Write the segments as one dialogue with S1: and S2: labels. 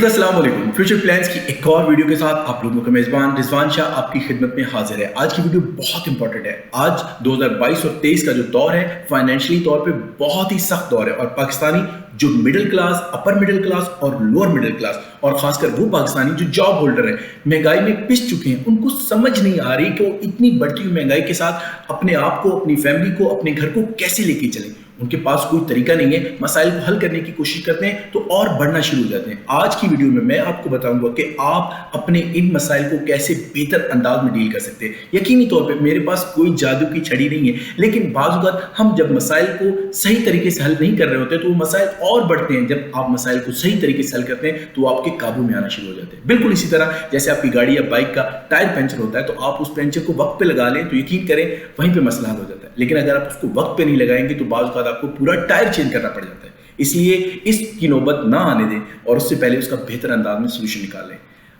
S1: अस्सलाम वालेकुम। Future plans की एक और वीडियो के साथ आप लोगों का मेजबान रिजवान शाह आपकी खिदमत में हाजिर है। आज की वीडियो बहुत इंपॉर्टेंट है। आज 2022 और 23 का जो दौर है फाइनेंशियली तौर पे बहुत ही सख्त दौर है और पाकिस्तानी जो middle class, upper middle class और लोअर मिडिल क्लास और खासकर वो पाकिस्तानी जो जॉब होल्डर है, महंगाई में पिस चुके हैं, उनको समझ नहीं आ रही कि वो इतनी बढ़ती हुई महंगाई के साथ अपने आप को, अपनी फैमिली को, अपने घर को कैसे लेके चलें। उनके पास कोई तरीका नहीं है, मसाइल को हल करने की कोशिश करते हैं तो और बढ़ना शुरू हो जाते हैं। आज की वीडियो में मैं आपको बताऊंगा कि आप अपने इन मसाइल को कैसे बेहतर अंदाज में डील कर सकते हैं। यकीनी तौर पे मेरे पास कोई जादू की छड़ी नहीं है, लेकिन बाज़ वक़्त हम जब मसाइल को सही तरीके से हल नहीं कर रहे होते तो वो मसाइल और बढ़ते हैं। जब आप मसाइल को सही तरीके से हल करते हैं तो आपके काबू में आना शुरू हो जाते हैं। बिल्कुल इसी तरह जैसे आपकी गाड़ी या बाइक का टायर पंचर होता है तो आप उस पंचर को वक्त पे लगा लें तो यकीन करें वहीं पे मसला हल हो जाता है। लेकिन अगर आप उसको वक्त पे नहीं लगाएंगे तो बाज़ वक़्त आपको पूरा टायर चेंज करना पड़ जाता है। इसलिए इसकी नौबत ना आने दें और उससे पहले उसका बेहतर अंदाज में सोल्यूशन निकाल लें।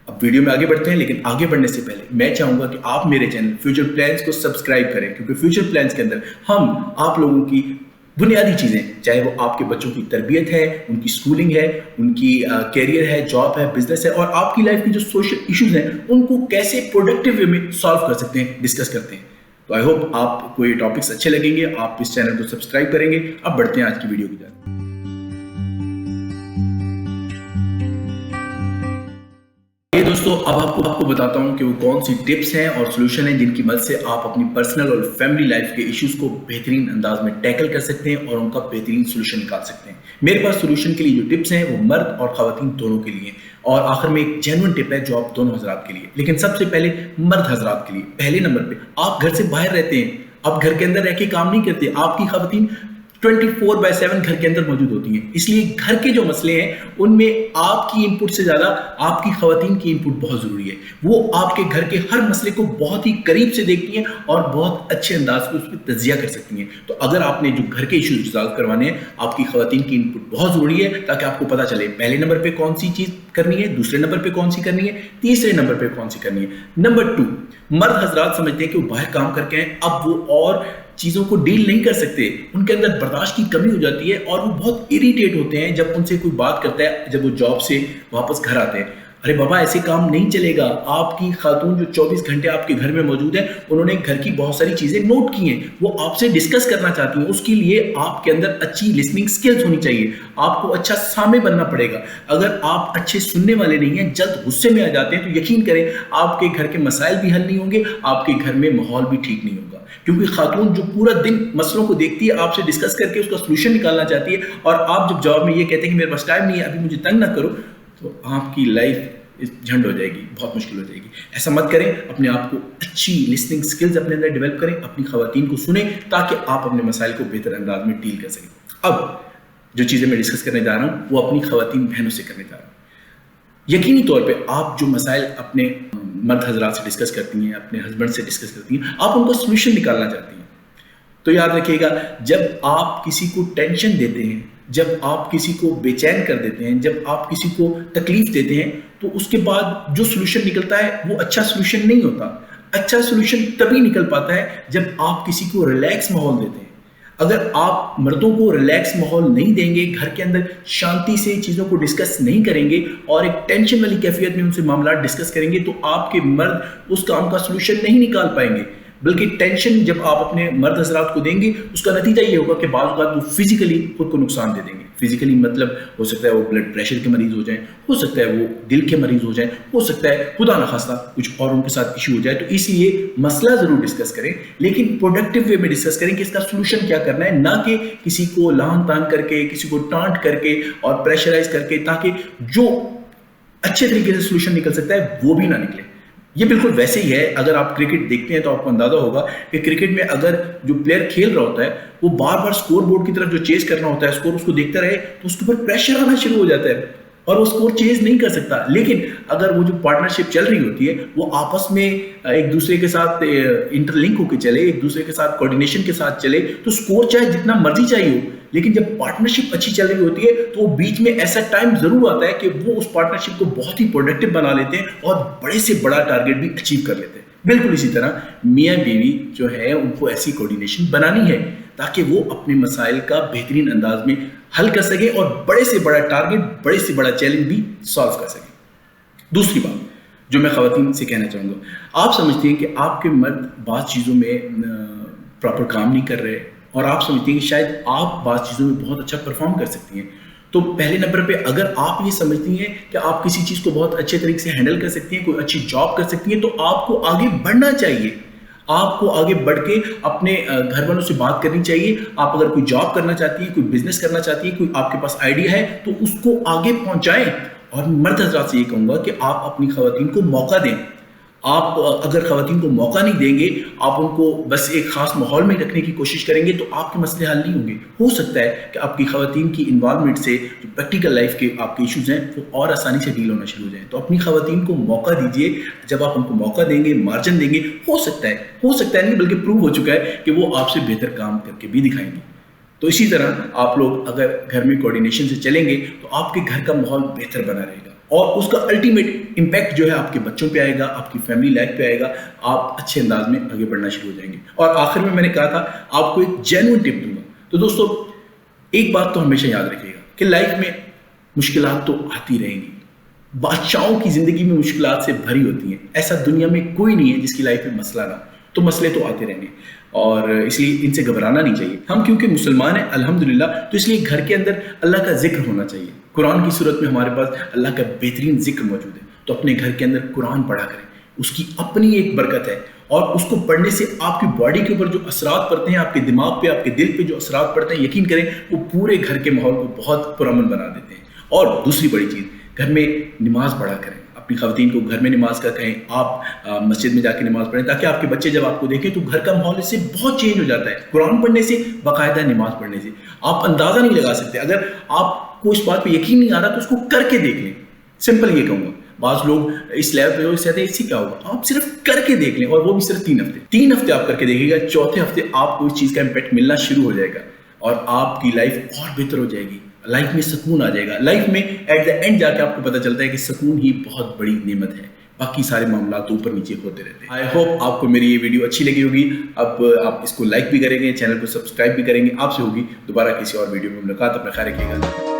S1: अब वीडियो में आगे बढ़ते हैं, लेकिन आगे बढ़ने से पहले मैं चाहूंगा कि आप मेरे चैनल फ्यूचर प्लान्स को सब्सक्राइब करें, क्योंकि फ्यूचर प्लान्स के अंदर हम आप लोगों की बुनियादी चीज़ें, चाहे वो आपके बच्चों की तरबियत है, उनकी स्कूलिंग है, उनकी कैरियर है, जॉब है, बिजनेस है और आपकी लाइफ की जो सोशल इश्यूज हैं उनको कैसे प्रोडक्टिव वे में सॉल्व कर सकते हैं, डिस्कस करते हैं। तो आई होप आपको ये टॉपिक्स अच्छे लगेंगे, आप इस चैनल को सब्सक्राइब करेंगे। अब बढ़ते हैं आज की वीडियो की तरफ। दोस्तों, अब आपको बताता हूं कि वो कौन सी टिप्स हैं और सॉल्यूशन हैं जिनकी मदद से आप अपनी पर्सनल और फैमिली लाइफ के इश्यूज को बेहतरीन अंदाज में टैकल कर सकते हैं और उनका बेहतरीन सॉल्यूशन निकाल सकते हैं। मेरे पास सॉल्यूशन के लिए जो टिप्स हैं वो मर्द और खवातीन दोनों के लिए और आखिर में एक जेन्युइन टिप है जो आप दोनों हजरात के लिए। लेकिन सबसे पहले मर्द हजरात के लिए। पहले नंबर पे, आप घर से बाहर रहते हैं, आप घर के अंदर रह के काम नहीं करते, आपकी खवातीन 24/7 घर के अंदर मौजूद होती हैं। इसलिए घर के जो मसले हैं उनमें आपकी इनपुट से ज्यादा आपकी खवातीन की इनपुट बहुत जरूरी है। वो आपके घर के हर मसले को बहुत ही करीब से देखती हैं और बहुत अच्छे अंदाज में उस पर तजिया कर सकती हैं। तो अगर आपने जो घर के इश्यूज रिजॉल्व करवाने हैं, आपकी खवातीन की इनपुट बहुत जरूरी है ताकि आपको पता चले पहले नंबर पे कौन सी चीज करनी है, दूसरे नंबर पे कौन सी करनी है, तीसरे नंबर पे कौन सी करनी है। नंबर 2, मर्द हजरात समझते हैं कि वो बाहर काम करके हैं, अब वो और चीजों को डील नहीं कर सकते, उनके अंदर बर्दाश्त की कमी हो जाती है और वो बहुत इरिटेट होते हैं जब उनसे कोई बात करता है, जब वो जॉब से वापस घर आते हैं। अरे बाबा, ऐसे काम नहीं चलेगा। आपकी खातून जो 24 घंटे आपके घर में मौजूद है, उन्होंने घर की बहुत सारी चीजें नोट की हैं, वो आपसे डिस्कस करना चाहती हैं। उसके लिए आपके अंदर अच्छी लिसनिंग स्किल्स होनी चाहिए, आपको अच्छा सामे बनना पड़ेगा। अगर आप अच्छे सुनने वाले नहीं हैं, जल्द गुस्से में आ जाते हैं, तो यकीन करें आपके घर के मसाइल भी हल नहीं होंगे, आपके घर में माहौल भी ठीक नहीं होगा। क्योंकि खातून जो पूरा दिन मसलों को देखती है, आपसे डिस्कस करके उसका सोल्यूशन निकालना चाहती है और आप जब जवाब में ये कहते हैं कि मेरे पास टाइम नहीं है, अभी मुझे तंग ना करो, तो आपकी लाइफ झंड हो जाएगी, बहुत मुश्किल हो जाएगी। ऐसा मत करें। अपने आप को अच्छी लिसनिंग स्किल्स अपने अंदर डेवलप करें, अपनी खवातीन को सुने ताकि आप अपने मसाइल को बेहतर अंदाज में डील कर सकें। अब जो चीज़ें मैं डिस्कस करने जा रहा हूँ वो अपनी खवातीन बहनों से करने जा रहा हूँ। यकीनी तौर पे आप जो मसाइल अपने मर्द हजरात से डिस्कस करती हैं, अपने हस्बैंड से डिस्कस करती हैं, आप उनको सोल्यूशन निकालना चाहती हैं, तो याद रखिएगा, जब आप किसी को टेंशन देते हैं, जब आप किसी को बेचैन कर देते हैं, जब आप किसी को तकलीफ देते हैं, तो उसके बाद जो सोल्यूशन निकलता है वो अच्छा सोल्यूशन नहीं होता। अच्छा सोल्यूशन तभी निकल पाता है जब आप किसी को रिलैक्स माहौल देते हैं। अगर आप मर्दों को रिलैक्स माहौल नहीं देंगे, घर के अंदर शांति से चीज़ों को डिस्कस नहीं करेंगे और एक टेंशन वाली कैफियत में उनसे मामला डिस्कस करेंगे, तो आपके मर्द उस काम का सोल्यूशन नहीं निकाल पाएंगे। बल्कि टेंशन जब आप अपने मर्द हजरात को देंगे, उसका नतीजा ये होगा कि बाज़ औक़ात वो फिजिकली खुद को नुकसान दे देंगे। फिजिकली मतलब हो सकता है वो ब्लड प्रेशर के मरीज हो जाएं, हो सकता है वो दिल के मरीज हो जाएं, हो सकता है खुदा न खास्ता कुछ और उनके साथ इशू हो जाए। तो इसलिए मसला ज़रूर डिस्कस करें, लेकिन प्रोडक्टिव वे में डिस्कस करें कि इसका सोल्यूशन क्या करना है, ना कि किसी को लान तान करके, किसी को टांट करके और प्रेशराइज करके, ताकि जो अच्छे तरीके से सोल्यूशन निकल सकता है वो भी ना निकले। ये बिल्कुल वैसे ही है, अगर आप क्रिकेट देखते हैं तो आपको अंदाजा होगा कि क्रिकेट में अगर जो प्लेयर खेल रहा होता है वो बार बार स्कोर बोर्ड की तरफ जो चेज करना होता है, स्कोर उसको देखता रहे, तो उसके ऊपर प्रेशर आना शुरू हो जाता है और वो स्कोर चेज नहीं कर सकता। लेकिन अगर वो जो पार्टनरशिप चल रही होती है वो आपस में एक दूसरे के साथ इंटरलिंक होकर चले, एक दूसरे के साथ कोऑर्डिनेशन के साथ चले, तो स्कोर चाहे जितना मर्जी चाहिए हो, लेकिन जब पार्टनरशिप अच्छी चल रही होती है तो बीच में ऐसा टाइम जरूर आता है कि वो उस पार्टनरशिप को बहुत ही प्रोडक्टिव बना लेते हैं और बड़े से बड़ा टारगेट भी अचीव कर लेते हैं। बिल्कुल इसी तरह मियाँ बीवी जो है उनको ऐसी कोऑर्डिनेशन बनानी है ताकि वो अपने मसाइल का बेहतरीन अंदाज में हल कर सके और बड़े से बड़ा टारगेट, बड़े से बड़ा चैलेंज भी सॉल्व कर सके। दूसरी बात जो मैं खवातीन से कहना चाहूँगा, आप समझते हैं कि आपके मर्द बात चीज़ों में प्रॉपर काम नहीं कर रहे और आप समझते हैं कि शायद आप बात चीज़ों में बहुत अच्छा परफॉर्म कर सकती हैं, तो पहले नंबर पे अगर आप ये समझती हैं कि आप किसी चीज़ को बहुत अच्छे तरीके से हैंडल कर सकती हैं, कोई अच्छी जॉब कर सकती हैं, तो आपको आगे बढ़ना चाहिए। आपको आगे बढ़ के अपने घर वालों से बात करनी चाहिए। आप अगर कोई जॉब करना चाहती है, कोई बिजनेस करना चाहती है, कोई आपके पास आइडिया है, तो उसको आगे पहुंचाएं। और मर्द हज़रात से ये कहूँगा कि आप अपनी खवातीन को मौका दें। आप अगर खवातीन को मौका नहीं देंगे, आप उनको बस एक खास माहौल में रखने की कोशिश करेंगे, तो आपके मसले हल नहीं होंगे। हो सकता है कि आपकी खवातीन की इन्वॉल्वमेंट से जो प्रैक्टिकल लाइफ के आपके इश्यूज हैं वो और आसानी से डील होना शुरू हो जाए। तो अपनी खवातीन को मौका दीजिए। जब आप उनको मौका देंगे, मार्जिन देंगे, हो सकता है नहीं बल्कि प्रूव हो चुका है कि वो आपसे बेहतर काम करके भी दिखाएंगे। तो इसी तरह आप लोग अगर घर में कोऑर्डिनेशन से चलेंगे तो आपके घर का माहौल बेहतर बना रहेगा और उसका अल्टीमेट इम्पैक्ट जो है आपके बच्चों पे आएगा, आपकी फैमिली लाइफ पे आएगा। आप अच्छे अंदाज में आगे बढ़ना शुरू हो जाएंगे। और आखिर में मैंने कहा था आपको एक जेन्युइन टिप दूंगा। तो दोस्तों, एक बात तो हमेशा याद रखिएगा कि लाइफ में मुश्किलात तो आती रहेंगी। बादशाहों की जिंदगी में मुश्किलात से भरी होती हैं। ऐसा दुनिया में कोई नहीं है जिसकी लाइफ में मसला ना, तो मसले तो आते रहेंगे और इसलिए इनसे घबराना नहीं चाहिए। हम क्योंकि मुसलमान हैं अल्हम्दुलिल्लाह, तो इसलिए घर के अंदर अल्लाह का जिक्र होना चाहिए। कुरान की सूरत में हमारे पास अल्लाह का बेहतरीन जिक्र मौजूद है, तो अपने घर के अंदर कुरान पढ़ा करें। उसकी अपनी एक बरकत है और उसको पढ़ने से आपकी बॉडी के ऊपर जो असरात पड़ते हैं, आपके दिमाग पे, आपके दिल पे जो असरात पड़ते हैं, यकीन करें वो पूरे घर के माहौल को बहुत पुरअमन बना देते हैं। और दूसरी बड़ी चीज़, घर में नमाज पढ़ा करें। अपनी खवातीन को घर में नमाज का कहें, आप मस्जिद में जाके नमाज पढ़ें, ताकि आपके बच्चे जब आपको देखें तो घर का माहौल इससे बहुत चेंज हो जाता है। कुरान पढ़ने से, बाकायदा नमाज पढ़ने से आप अंदाज़ा नहीं लगा सकते। अगर आपको इस बात पे यकीन नहीं आ रहा तो उसको करके देख लें। सिंपल ये कहूँगा। बाज़ लोग इस लेवल पे कहते हैं इससे क्या होगा, आप सिर्फ करके देख लें, और वो भी सिर्फ 3 हफ्ते आप करके देखिएगा। चौथे हफ्ते आपको इस चीज़ का इम्पैक्ट मिलना शुरू हो जाएगा और आपकी लाइफ और बेहतर हो जाएगी। लाइफ में सुकून आ जाएगा। लाइफ में एट द एंड जाके आपको पता चलता है कि सुकून ही बहुत बड़ी नेमत है, बाकी सारे मामला तो ऊपर नीचे होते रहते हैं। आई होप आपको मेरी ये वीडियो अच्छी लगी होगी। अब आप इसको लाइक भी करेंगे, चैनल को सब्सक्राइब भी करेंगे। आपसे होगी दोबारा किसी और वीडियो में मुलाकात। अपना ख्याल रखिएगा।